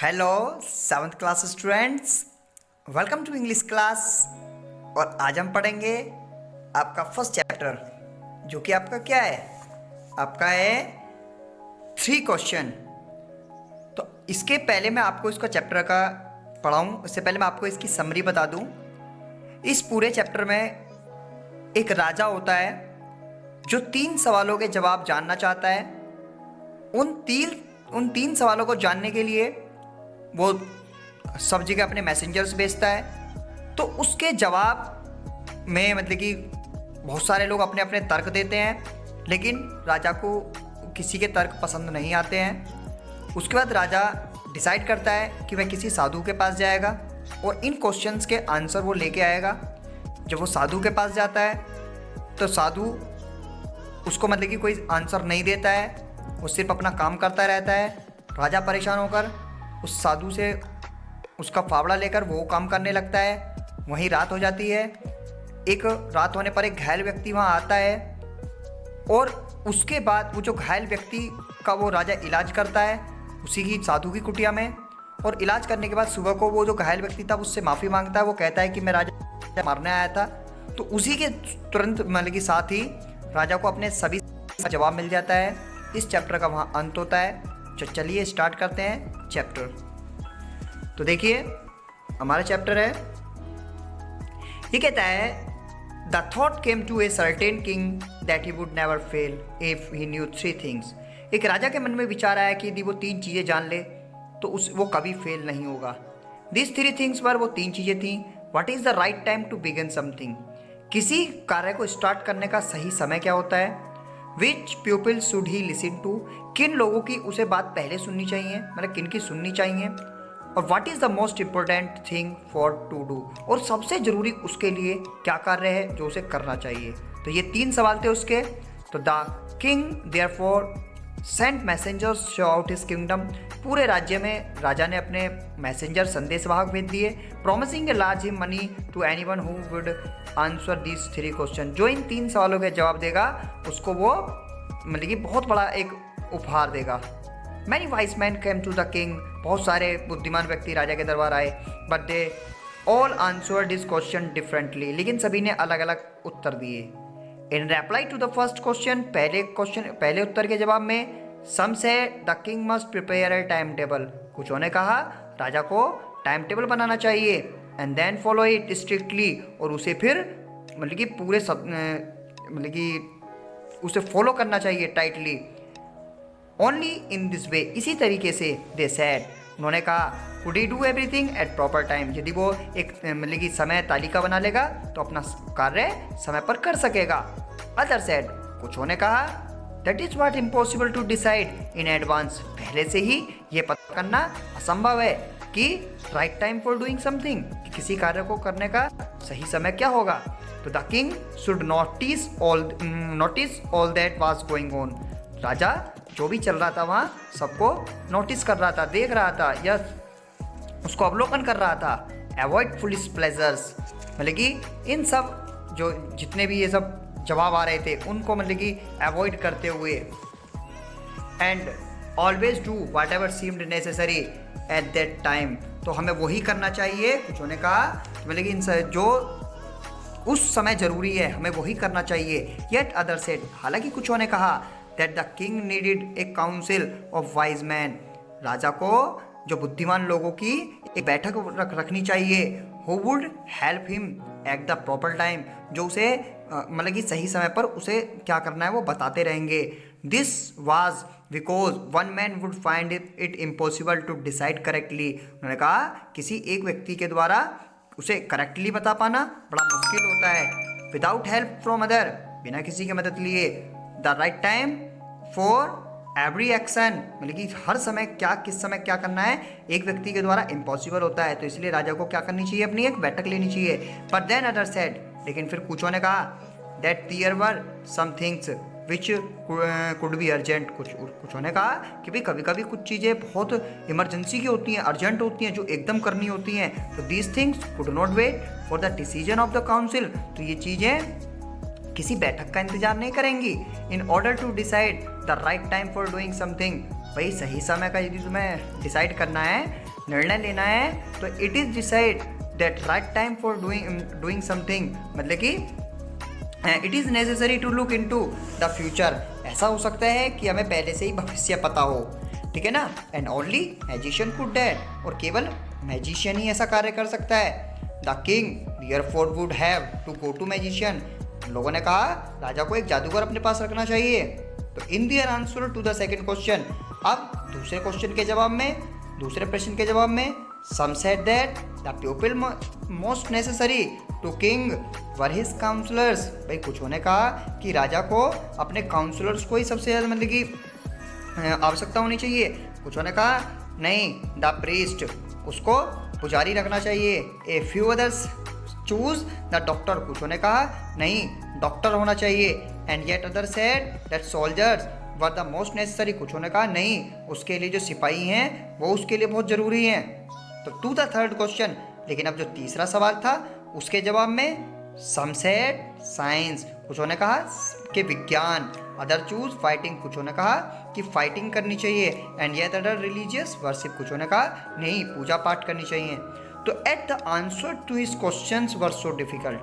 Hello seventh class students, welcome to English class. और आज हम पढ़ेंगे आपका फर्स्ट चैप्टर, जो कि आपका क्या है, आपका है 3 क्वेश्चन। तो इसके पहले मैं आपको इसका चैप्टर का पढ़ाऊँ, उससे पहले मैं आपको इसकी समरी बता दूँ। इस पूरे चैप्टर में एक राजा होता है जो 3 सवालों के जवाब जानना चाहता है। उन तीन सवालों को जानने के लिए वो सब जगह अपने मैसेंजर्स भेजता है। तो उसके जवाब में मतलब कि बहुत सारे लोग अपने अपने तर्क देते हैं, लेकिन राजा को किसी के तर्क पसंद नहीं आते हैं। उसके बाद राजा डिसाइड करता है कि वह किसी साधु के पास जाएगा और इन क्वेश्चंस के आंसर वो लेके आएगा। जब वो साधु के पास जाता है तो साधु उसको मतलब कि कोई आंसर नहीं देता है, वो सिर्फ अपना काम करता रहता है। राजा परेशान होकर उस साधु से उसका फावड़ा लेकर वो काम करने लगता है। वहीं रात हो जाती है। एक रात होने पर एक घायल व्यक्ति वहाँ आता है और उसके बाद वो जो घायल व्यक्ति का वो राजा इलाज करता है उसी की साधु की कुटिया में। और इलाज करने के बाद सुबह को वो जो घायल व्यक्ति था उससे माफ़ी मांगता है। वो कहता है कि मैं राजा मारने आया था। तो उसी के तुरंत मतलब कि साथ ही राजा को अपने सभी जवाब मिल जाता है। इस चैप्टर का वहाँ अंत होता है। चलिए स्टार्ट करते हैं चैप्टर। तो देखिए हमारा चैप्टर है, ये कहता है the thought came to a certain king that he would never fail if he knew 3 things. एक राजा के मन में विचार आया कि यदि वो 3 चीज़ें जान ले तो वो कभी फेल नहीं होगा। दिस 3 थिंग्स पर वो 3 चीज़ें थीं। What is the right time to begin something, किसी कार्य को स्टार्ट करने का सही समय क्या होता है। Which people should he listen to, किन लोगों की उसे बात पहले सुननी चाहिए, मतलब किन की सुननी चाहिए। और what is the most important thing for to do, और सबसे ज़रूरी उसके लिए क्या कार्य है जो उसे करना चाहिए। तो ये 3 सवाल थे उसके। तो the king therefore sent messengers शो आउट हिज किंगडम, पूरे राज्य में राजा ने अपने मैसेंजर संदेशवाहक भेज दिए। Promising a large money to anyone who would answer these 3 question, जो इन 3 सवालों के जवाब देगा उसको वो मतलब कि बहुत बड़ा एक उपहार देगा। Many wise man came to the king, बहुत सारे बुद्धिमान व्यक्ति राजा के दरबार आए। But they all answer this question differently, लेकिन सभी ने अलग अलग उत्तर दिए। In reply to the first question, पहले उत्तर के जवाब में some say the king must prepare a time table, कुछों ने कहा राजा को टाइम टेबल बनाना चाहिए। And then follow it strictly, और उसे फिर मतलब कि पूरे सब मतलब कि उसे फॉलो करना चाहिए tightly. Only in this way, इसी तरीके से दे सेड, उन्होंने कहा could he do everything at proper time, यदि वो एक मतलब कि समय तालिका बना लेगा तो अपना कार्य समय पर कर सकेगा। अदर सेड, कुछों ने कहा that is what impossible to decide in advance, पहले से ही ये पता करना असंभव है कि right time for doing something, कि किसी कार्य को करने का सही समय क्या होगा। तो the king should notice all that was going on, राजा जो भी चल रहा था वहाँ सबको नोटिस कर रहा था, देख रहा था या उसको अवलोकन कर रहा था। अवॉइड फुलिश प्लेजर्स, मतलब कि इन सब जो जितने भी ये सब जवाब आ रहे थे उनको मतलब कि अवॉइड करते हुए। And always do watt ever seemed necessary at that time, तो हमें वही करना चाहिए। कुछ ने कहा मतलब कि इन जो उस समय जरूरी है हमें वही करना चाहिए। येट अदर सेड, हालांकि कुछ ने कहा that the king needed a council of wise man, राजा को जो बुद्धिमान लोगों की एक बैठक रखनी चाहिए। Who would help him at the proper time, जो उसे मतलब कि सही समय पर उसे क्या करना है वो बताते रहेंगे। This was because one man would find it impossible to decide correctly, उन्होंने कहा किसी एक व्यक्ति के द्वारा उसे करेक्टली बता पाना बड़ा मुश्किल होता है। विदाउट हेल्प फ्रॉम अदर, बिना किसी की मदद लिए। The right time for every action, मतलब कि हर समय क्या किस समय क्या करना है एक व्यक्ति के द्वारा इम्पॉसिबल होता है। तो इसलिए राजा को क्या करनी चाहिए, अपनी एक बैठक लेनी चाहिए। बट देन अदर सेड, लेकिन फिर कुछों ने कहा that there were some things which could be urgent, कुछों ने कहा कि भाई कभी कभी कुछ चीज़ें बहुत इमरजेंसी की होती हैं, अर्जेंट होती हैं, जो एकदम करनी होती हैं। तो these things could not wait for the decision of the council, तो ये चीज़ें किसी बैठक का इंतजार नहीं करेंगी। In order to decide the right time for doing something, भाई सही समय का यदि तुम्हें डिसाइड करना है निर्णय लेना है तो it is decide that right time for doing something, मतलब कि it is necessary to look in to the future. ऐसा हो सकता है कि हमें पहले से ही भविष्य पता हो, ठीक है ना। And only magician could that, और केवल मैजिशियन ही ऐसा कार्य कर सकता है। The king therefore would have to go to magician. लोगों ने कहा राजा को एक जादूगर अपने पास रखना चाहिए। तो in their answer to the second question, अब दूसरे क्वेश्चन के जवाब में, दूसरे प्रश्न के जवाब में, some said that the people most necessary to king were his counsellors. भाई कुछ ने कहा कि राजा को अपने काउंसलर्स को ही सबसे ज़्यादा मतलब कि आवश्यकता होनी चाहिए। कुछ ने कहा नहीं, द प्रीस्ट, उसको पुजारी रखना चाहिए। A few others choose the doctor, कुछ ने कहा नहीं, डॉक्टर होना चाहिए। And yet other said that soldiers were the most necessary, कुछ ने कहा नहीं, उसके लिए जो सिपाही हैं वो उसके लिए बहुत ज़रूरी हैं। तो टू द थर्ड क्वेश्चन, लेकिन अब जो तीसरा सवाल था उसके जवाब में सम सेड साइंस, कुछ ने कहा कि विज्ञान। अदर चूज फाइटिंग, कुछ ने कहा कि फाइटिंग करनी चाहिए। And yet other religious worship, कुछ ने कहा नहीं, पूजा पाठ करनी चाहिए। तो at the answer to his questions were so difficult,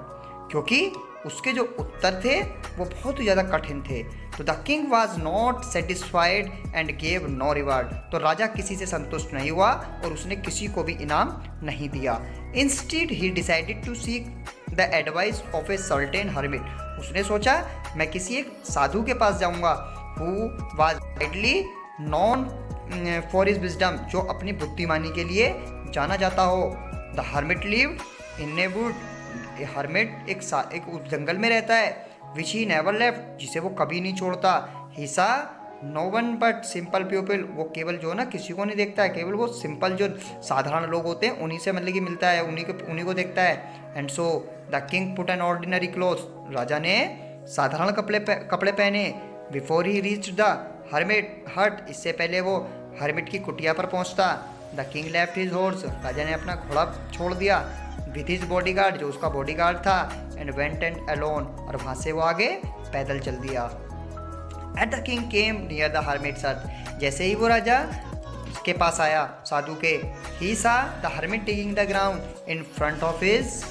क्योंकि उसके जो उत्तर थे वो बहुत ही ज़्यादा कठिन थे। तो the king was not satisfied and gave no reward, तो राजा किसी से संतुष्ट नहीं हुआ और उसने किसी को भी इनाम नहीं दिया। Instead he decided to seek the advice of a certain hermit, उसने सोचा मैं किसी एक साधु के पास जाऊंगा, who was widely known for his wisdom, जो अपनी बुद्धिमानी के लिए जाना जाता हो। The hermit lived in a wood, hermit एक जंगल में रहता है। विच ही नेवर लेफ्ट, जिसे वो कभी नहीं छोड़ता। He saw no one but simple people, वो केवल जो ना किसी को नहीं देखता है, केवल वो सिंपल जो साधारण लोग होते हैं उन्हीं से मतलब कि मिलता है, उन्हीं को देखता है। And so the king put an ordinary cloth, राजा ने साधारण कपड़े पहने। Before he reach the hermit hut, इससे पहले वो हर्मिट की कुटिया पर पहुंचता। The king left his horse, राजा ने अपना घोड़ा छोड़ दिया। विथ हिज बॉडीगार्ड, जो उसका बॉडीगार्ड था। एंड वेंट एंड अलोन, और वहाँ से वो आगे पैदल चल दिया। At the king came near the hermits हट, जैसे ही वो राजा के पास आया साधु के, ही सा the hermit taking the ground in front of his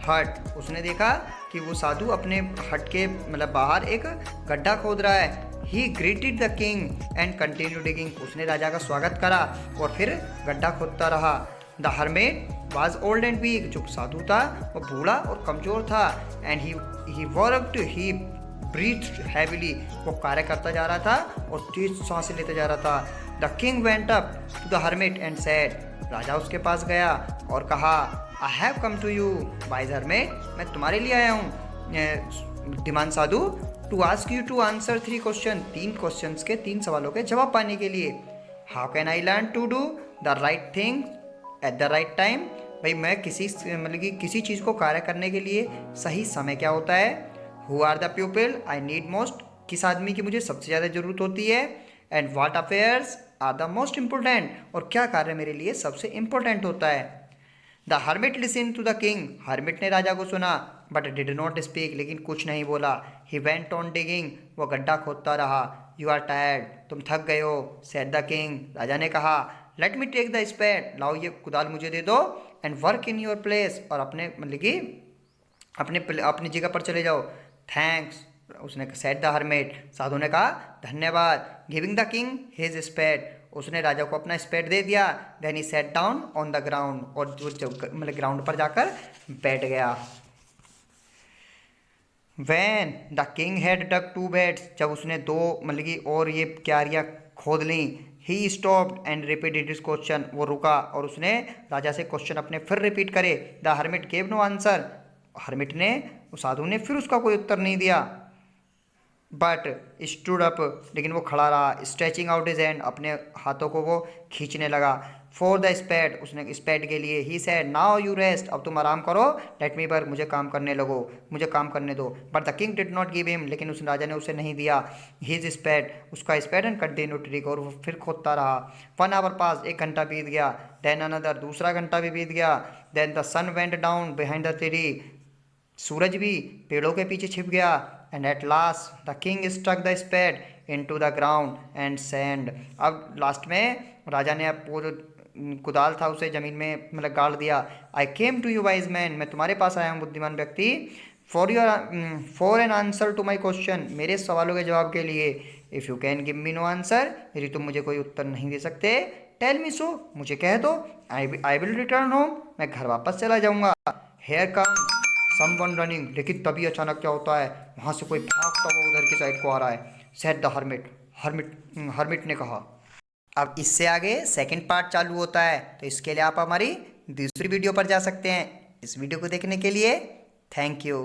हट, उसने देखा कि वो साधु अपने हट के मतलब बाहर एक गड्ढा खोद रहा है। ही greeted the king and continue digging, उसने राजा का स्वागत करा और फिर गड्ढा खोदता रहा। The hermit was old and weak, जो साधु था वो बूढ़ा और कमजोर था। And he worked, he breathed heavily, वो कार्य करता जा रहा था और तेज सांसें लेते जा रहा था। The king went up to the hermit and said, राजा उसके पास गया और कहा I have come to you wise hermit, मैं तुम्हारे लिए आया हूँ डिमांड साधु, to ask you to answer 3 question, 3 questions के 3 सवालों के जवाब पाने के लिए। How can I learn to do the right thing at the right time, भाई मैं किसी चीज़ को कार्य करने के लिए सही समय क्या होता है। Who are the people I need most, किस आदमी की मुझे सबसे ज़्यादा ज़रूरत होती है। And what affairs are the most important, और क्या कार्य मेरे लिए सबसे इम्पोर्टेंट होता है। The hermit listen to the king, हर्मिट ने राजा को सुना, बट डिड नॉट स्पीक, लेकिन कुछ नहीं बोला। ही वेंट ऑन डिगिंग, वो गड्ढा खोदता रहा। यू आर टायर्ड, तुम थक गए हो, सेड द किंग, राजा ने कहा। Let me take the spade, लाओ ये कुदाल मुझे दे दो। And work in your place, और अपने मतलब कि अपनी जगह पर चले जाओ। थैंक्स, उसने सेड द हर्मिट, साधु ने कहा धन्यवाद। Giving the king his spade, उसने राजा को अपना स्पेड दे दिया। Then he sat down on the ground, और जो मतलब ग्राउंड पर जाकर बैठ गया। When the king had dug 2 beds, जब उसने 2 मतलब कि और ये क्यारियाँ खोद ली। He stopped and repeated his question, वो रुका और उसने राजा से क्वेश्चन अपने फिर रिपीट करे। The hermit gave no answer, हर्मिट ने, साधु ने फिर उसका कोई उत्तर नहीं दिया। बट स्टूड अप, लेकिन वो खड़ा रहा। स्ट्रेचिंग आउट हिज हैंड, अपने हाथों को वो खींचने लगा। फॉर द स्पेड, उसने स्पेड के लिए। He said now you rest, अब तुम आराम करो। लेट मी वर्क, मुझे काम करने लगो, मुझे काम करने दो। But the king did not give him, लेकिन उस राजा ने उसे नहीं दिया हिज स्पेड, उसका spade. And continue to dig, और वो फिर खोदता रहा। 1 आवर पास, 1 घंटा बीत गया। देन अनदर, दूसरा घंटा भी बीत गया। Then the sun went down behind the tree, सूरज भी पेड़ों के पीछे छिप गया। And at last the king stuck the spade in to the ground and said, अब लास्ट में राजा ने वो जो कुदाल था उसे ज़मीन में मतलब गाड़ दिया। I came to you wise man, मैं तुम्हारे पास आया हूँ बुद्धिमान व्यक्ति। For an answer to my question, मेरे सवालों के जवाब के लिए। If you can give me no answer, यदि तुम मुझे कोई उत्तर नहीं दे सकते, टेल मी सो, मुझे कह दो। आई विल रिटर्न होम, मैं घर वापस चला जाऊंगा। हेयर कम समवन रनिंग, लेकिन तभी अचानक क्या होता है, वहां से कोई भागता हुआ उधर की साइड को आ रहा है। सेड द हर्मिट, हर्मिट ने कहा। अब इससे आगे सेकंड पार्ट चालू होता है, तो इसके लिए आप हमारी दूसरी वीडियो पर जा सकते हैं। इस वीडियो को देखने के लिए थैंक यू।